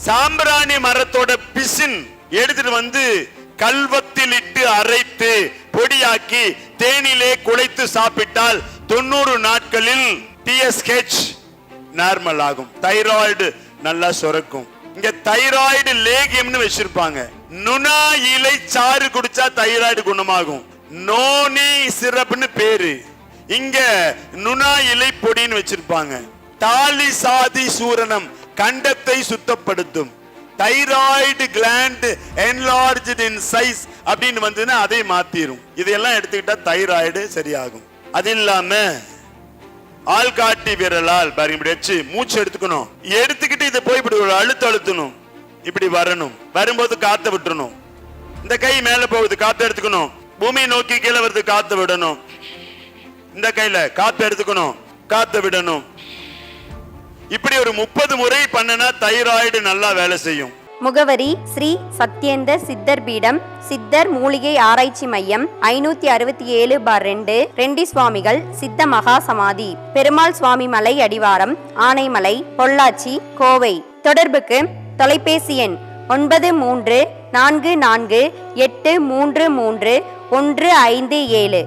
சாம்பிராணி மரத்தோட பிசின் எடுத்துட்டு வந்து கல்வத்தில் இட்டு அரைத்து பொடியாக்கி தேனிலே குழைத்து சாப்பிட்டால் 90 நாட்களில் TSH நார்மல் ஆகும். தைராய்டு நல்லா சுரக்கும். இங்க தைராய்டு லேகியம்னு வச்சிருப்பாங்க. நுணா இலை சாறு குடிச்சா தைராய்டு குணமாகும். நோனி சிரப்னு பேரு. இங்க நுணா இலை பொடின்னு வச்சிருப்பாங்க. தாலி சாதி சூரணம் கண்டத்தை சுத்தப்படுத்தும். Thyroid gland enlarged in size அப்படின்னு வந்ததுன்னா அதை மாத்திரும். இதையெல்லாம் எடுத்துக்கிட்டா தைராய்டு சரியாகும். அது இல்லாம ஆள்காட்டி விரலால் இப்படி வச்சு மூச்சு எடுத்துக்கணும். எடுத்துக்கிட்டு இதை போய் இப்படி ஒரு அழுத்தணும். இப்படி வரணும். வரும்போது காத்து விட்டுறணும். இந்த கை மேல போகுது, காத்து எடுத்துக்கணும். பூமி நோக்கி கீழே வருது, காத்து விடணும். இந்த கையில காத்து எடுத்துக்கணும், காத்து விடணும். இப்படி ஒரு 30 முறை பண்ணனா தைராய்டு நல்லா வேலை செய்யும். முகவரி ஸ்ரீ சத்யேந்தர் சித்தர் பீடம், சித்தர் மூலிகை ஆராய்ச்சி மையம், 567/2, ரெண்டி சுவாமிகள் சித்த மகா சமாதி, பெருமாள் சுவாமி மலை அடிவாரம், ஆனைமலை, பொள்ளாச்சி, கோவை. தொடர்புக்கு தொலைபேசி எண் 9344833157.